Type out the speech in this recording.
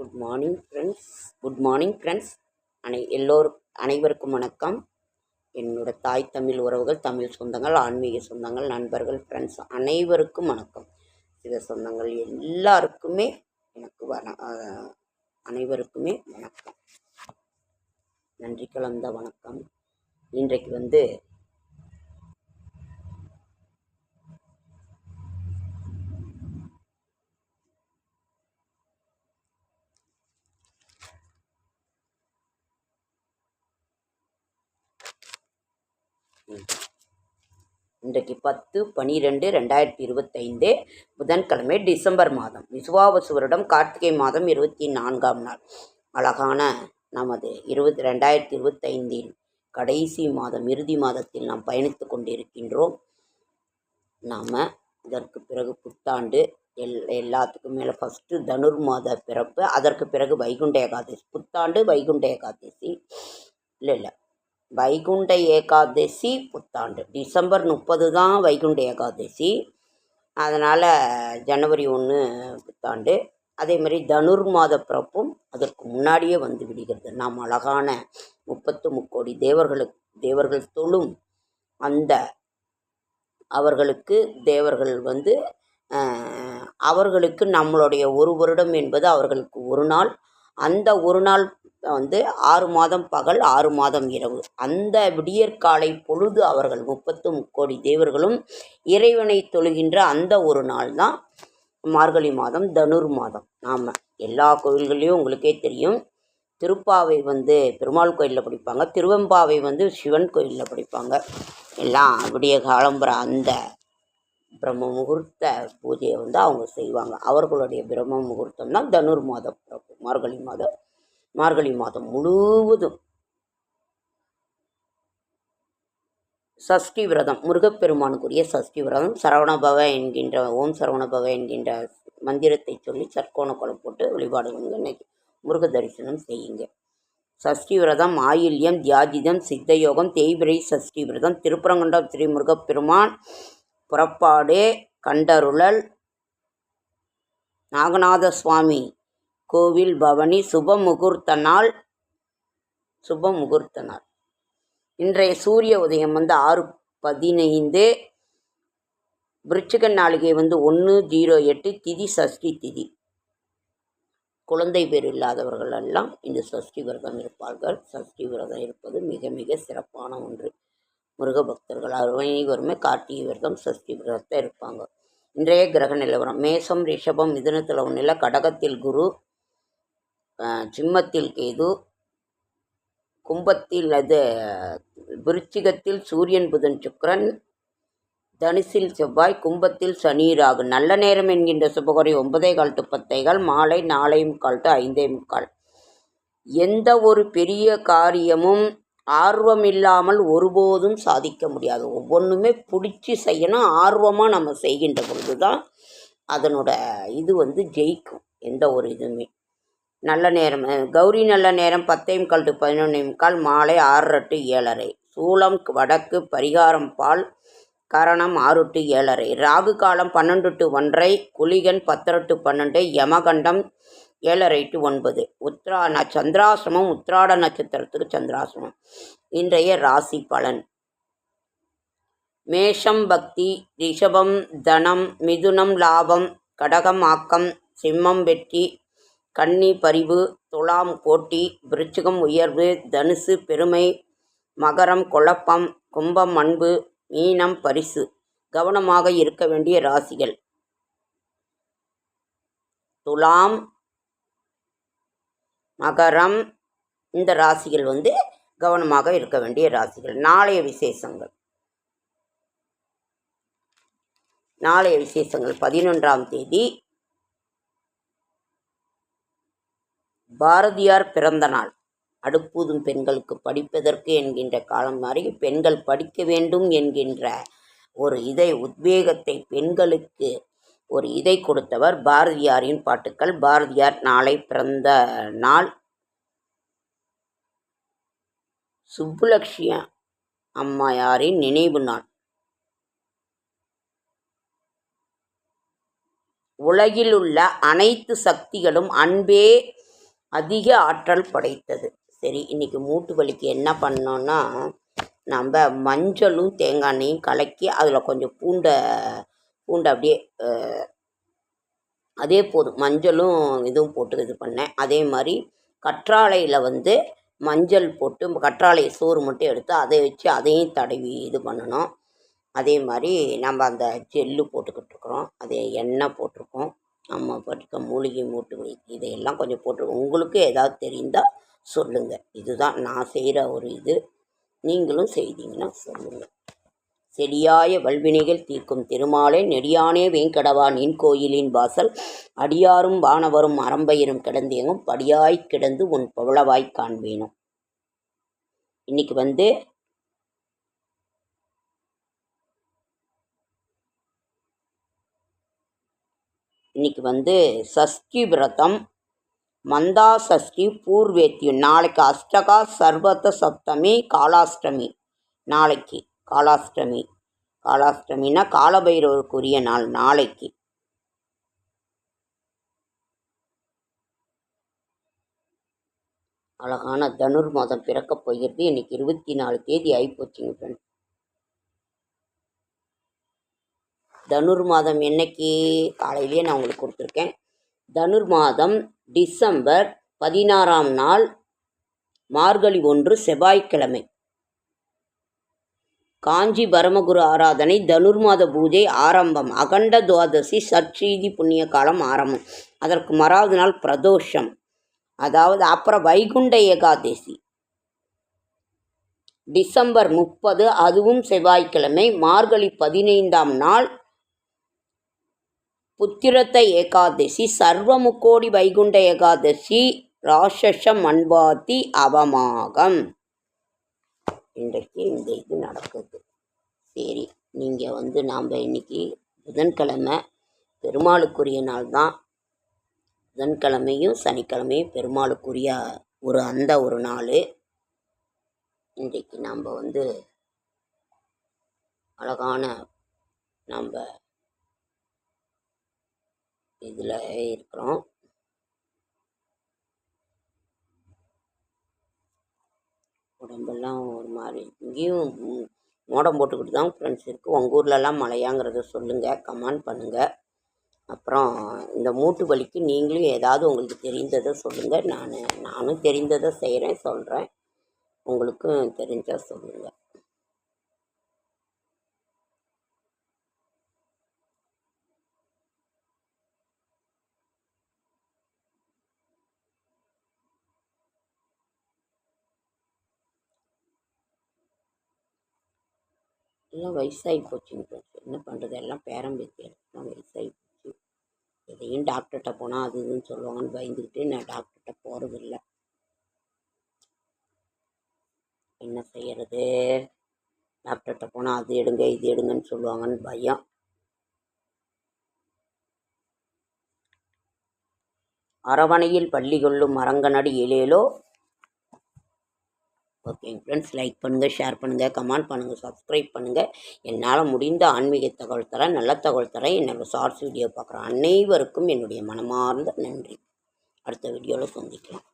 Good morning friends. அனைவருக்கும் வணக்கம். என்னோட தாய் தமிழ் உறவுகள், தமிழ் சொந்தங்கள், ஆன்மீக சொந்தங்கள், நண்பர்கள், ஃப்ரெண்ட்ஸ் அனைவருக்கும் வணக்கம். சிவ சொந்தங்கள் எல்லாருக்குமே அனைவருக்குமே வணக்கம். நன்றி கலந்த வணக்கம். இன்றைக்கு இன்றைக்கு 10/12/2025 புதன்கிழமை, டிசம்பர் மாதம், விசுவாவசு வருடம், கார்த்திகை மாதம் 24ஆம் நாள். அழகான நமது 2025 கடைசி மாதம், இறுதி மாதத்தில் நாம் பயணித்து கொண்டிருக்கின்றோம். நாம் இதற்கு பிறகு புத்தாண்டு, எல்லாத்துக்கும் மேலே ஃபஸ்ட்டு தனுர் மாத பிறப்பு, அதற்கு பிறகு வைகுண்ட ஏகாதசி. புத்தாண்டு வைகுண்ட ஏகாதசி இல்லை வைகுண்ட ஏகாதசி புத்தாண்டு. டிசம்பர் 30 தான் வைகுண்ட ஏகாதசி. அதனால் ஜனவரி 1 புத்தாண்டு. அதே மாதிரி தனுர் மாத பிறப்பும் அதற்கு முன்னாடியே வந்து விடுகிறது. நாம் அழகான 33 தேவர்கள் தொழும் அந்த அவர்களுக்கு தேவர்கள் அவர்களுக்கு நம்மளுடைய ஒரு வருடம் என்பது அவர்களுக்கு ஒரு நாள். அந்த ஒரு நாள் 6 மாதம் பகல், 6 மாதம் இரவு. அந்த விடியற்காலை பொழுது அவர்கள் 33 தேவர்களும் இறைவனை தொழுகின்ற அந்த ஒரு நாள் தான் மார்கழி மாதம், தனுர் மாதம். நாம் எல்லா கோவில்கள்லேயும் உங்களுக்கே தெரியும், திருப்பாவை பெருமாள் கோயிலில் படிப்பாங்க, திருவெம்பாவை சிவன் கோயிலில் படிப்பாங்க. எல்லாம் விடிய காலம்புற அந்த பிரம்ம முகூர்த்த பூஜையை அவங்க செய்வாங்க. அவர்களுடைய பிரம்ம முகூர்த்தம் தான் தனுர் மாதம் பிறப்பு. மார்கழி மாதம் முழுவதும் சஷ்டி விரதம், முருகப்பெருமானுக்குரிய சஷ்டி விரதம். சரவணபவ என்கின்ற ஓம் சரவணபவ என்கின்ற மந்திரத்தை சொல்லி சர்க்கோண கோலம் போட்டு வழிபாடு இன்னைக்கு முருக தரிசனம் செய்யுங்க. சஷ்டி விரதம், ஆயில்யம், தியாஜிதம், சித்தயோகம், தேய்பிரை சஷ்டி விரதம், திருப்பரங்குன்றம் ஸ்ரீ முருகப்பெருமான் புறப்பாடு, கண்டருளல், நாகநாத சுவாமி கோவில் பவனி, சுப முகூர்த்த நாள். இன்றைய சூரிய உதயம் 6:15. விருச்சிக நாளிகை 1:08. திதி சஷ்டி திதி. குழந்தை பேர் இல்லாதவர்கள் எல்லாம் இந்த சஷ்டி விரதம் இருப்பார்கள். சஷ்டி விரதம் இருப்பது மிக மிக சிறப்பான ஒன்று. முருக பக்தர்கள் அனைவருமே கார்த்திகை விரதம், சஷ்டி விரதத்தை இருப்பாங்க. இன்றைய கிரக நிலவரம்: மேசம், ரிஷபம், மிதுனத்தில் ஒன்றில், கடகத்தில் குரு, சிம்மத்தில் கேது, கும்பத்தில் விருச்சிகத்தில் சூரியன், புதன், சுக்கிரன், தனுசில் செவ்வாய், கும்பத்தில் சனி, ராகு. நல்ல நேரம் என்கின்ற சுபகுறை 9:15 to 10:15, மாலை 4:45 to 5:45. எந்த ஒரு பெரிய காரியமும் ஆர்வமில்லாமல் ஒருபோதும் சாதிக்க முடியாது. ஒவ்வொன்றுமே பிடிச்சி செய்யணும். ஆர்வமாக நம்ம செய்கின்ற பொழுது தான் அதனோட இது ஜெயிக்கும். எந்த ஒரு இதுவுமே. நல்ல நேரம் கௌரி நல்ல நேரம் 10:15 to 11:15, மாலை 6:30 to 7:30. சூலம் வடக்கு, பரிகாரம் பால், கரணம் 6 to 7:30. ராகு காலம் 12 to 1:30, குளிகன் 10:30 to 12, யமகண்டம் 7:30 to 9. சந்திராசிரமம், உத்திராட நட்சத்திரத்துக்கு சந்திராசிரமம். இன்றைய ராசி பலன்: மேஷம் பக்தி, ரிஷபம் தனம், மிதுனம் லாபம், கடகம் ஆக்கம், சிம்மம் வெற்றி, கன்னி பரிவு, துலாம் போட்டி, விருச்சிகம் உயர்வு, தனுசு பெருமை, மகரம் குழப்பம், கும்பம் அன்பு, மீனம் பரிசு. கவனமாக இருக்க வேண்டிய ராசிகள்: துலாம், மகரம். இந்த ராசிகள் கவனமாக இருக்க வேண்டிய ராசிகள். நாளைய விசேஷங்கள் 11ஆம் தேதி பாரதியார் பிறந்த நாள். அடுப்பூதும் பெண்களுக்கு படிப்பதற்கு என்கின்ற காலம் மாறி பெண்கள் படிக்க வேண்டும் என்கின்ற ஒரு உத்வேகத்தை, பெண்களுக்கு ஒரு இதை கொடுத்தவர் பாரதியாரின் பாட்டுக்கள். பாரதியார் நாளை பிறந்த நாள். சுப்புலட்சுமி அம்மையாரின் நினைவு நாள். உலகிலுள்ள அனைத்து சக்திகளும் அன்பே அதிக ஆற்றல் படைத்தது. சரி, இன்றைக்கி மூட்டு வலிக்கு என்ன பண்ணோன்னா, நம்ம மஞ்சளும் தேங்காய் எண்ணெயும் கலக்கி அதில் கொஞ்சம் பூண்டை அப்படியே அதே போதும், மஞ்சளும் இதுவும் போட்டு இது பண்ணேன். அதே மாதிரி கற்றாழையில் வந்து மஞ்சள் போட்டு கற்றாழை சோறு மட்டும் எடுத்து அதை வச்சு அதையும் தடவி இது பண்ணணும். அதே மாதிரி நம்ம அந்த ஜெல்லு போட்டுக்கிட்டுருக்குறோம், அதே எண்ணெய் போட்டிருக்கோம். நம்ம பட்டுக்க மூலிகை மூட்டு வலிக்கு இதையெல்லாம் கொஞ்சம் போட்டிருக்கோம். உங்களுக்கு ஏதாவது தெரிந்தால் சொல்லுங்கள். இதுதான் நான் செய்கிற ஒரு இது, நீங்களும் செய்தீங்கன்னா சொல்லுங்கள். செடியாய வல்வினைகள் தீர்க்கும் திருமாலே நெடியானே வேங்கடவா நின் கோயிலின் வாசல் அடியாரும் வானவரும் அரம்பயிரும் கிடந்தேங்கும் படியாய் கிடந்து உன் பவளவாய் காண்பேனும். இன்னைக்கு வந்து சஷ்டி விரதம், மந்தா சஷ்டி, பூர்வேத்தியம். நாளைக்கு அஷ்டகா சர்வத சப்தமி காலாஷ்டமி. நாளைக்கு காலாஷ்டமின்னா காலபைரவருக்குரிய நாள். நாளைக்கு அழகான தனுர் மாதம் பிறக்கப் போகிறது. இன்னைக்கு 24 தேதி ஆகிப்போச்சுங்க ஃப்ரெண்ட்ஸ். தனுர் மாதம் என்னைக்கு காலையிலேயே நான் உங்களுக்கு கொடுத்துருக்கேன். தனுர் மாதம் டிசம்பர் 16ஆம் நாள், மார்கழி 1, செவ்வாய்க்கிழமை. காஞ்சி பரமகுரு ஆராதனை, தனுர்மாத பூஜை ஆரம்பம், அகண்ட துவாதசி சற்சீதி புண்ணிய காலம் ஆரம்பம். அதற்கு மறாவது நாள் பிரதோஷம், அதாவது அப்புறம் வைகுண்ட ஏகாதசி டிசம்பர் 30, அதுவும் செவ்வாய்க்கிழமை. மார்கழி 15ஆம் நாள் புத்திரத்த ஏகாதசி, சர்வமுக்கோடி வைகுண்ட ஏகாதசி, ராட்சச மண்பாத்தி அவமாகம். இன்றைக்கு இந்த இது நடக்குது. சரி, நீங்கள் வந்து நாம் இன்னைக்கு புதன்கிழமை பெருமாளுக்குரிய நாள் தான். புதன்கிழமையும் சனிக்கிழமையும் பெருமாளுக்குரிய ஒரு நாள். இன்றைக்கு நாம் வந்து அழகான நம்ம இதில் இருக்கிறோம். உடம்பெல்லாம் ஒரு மாதிரி, இங்கேயும் மோடம் போட்டுக்கிட்டு தான் ஃப்ரெண்ட்ஸ் இருக்குது. உங்கள் ஊர்லெலாம் மழையாங்கிறத சொல்லுங்கள், கமெண்ட் பண்ணுங்கள். அப்புறம் இந்த மூட்டு வலிக்கு நீங்களும் ஏதாவது உங்களுக்கு தெரிந்ததை சொல்லுங்கள். நானும் தெரிந்ததை செய்கிறேன், சொல்கிறேன். உங்களுக்கும் தெரிஞ்சால் சொல்லுங்கள். எல்லாம் வயசாகி போச்சுங்க. என்ன பண்ணுறது, எல்லாம் பேரம்பேத்தி எல்லாம் வயசாகி போச்சு. எதையும் டாக்டர்கிட்ட போனால் அது இதுன்னு சொல்லுவாங்கன்னு பயந்துக்கிட்டு நான் டாக்டர்கிட்ட போகிறதில்ல. என்ன செய்கிறது, டாக்டர்கிட்ட போனால் அது எடுங்க இது எடுங்கன்னு சொல்லுவாங்கன்னு பயம். அரவணையில் பள்ளி கொள்ளும் மரங்கனடி ஏழேலோ. ஓகேங்க ஃப்ரெண்ட்ஸ், லைக் பண்ணுங்கள், ஷேர் பண்ணுங்கள், கமெண்ட் பண்ணுங்கள், சப்ஸ்கிரைப் பண்ணுங்கள். என்னால் முடிந்த ஆன்மீக தகவல் தரேன், நல்ல தகவல் தரேன். என்னோடய ஷார்ட்ஸ் வீடியோ பார்க்குற அனைவருக்கும் என்னுடைய மனமார்ந்த நன்றி. அடுத்த வீடியோவில் சந்திக்கலாம்.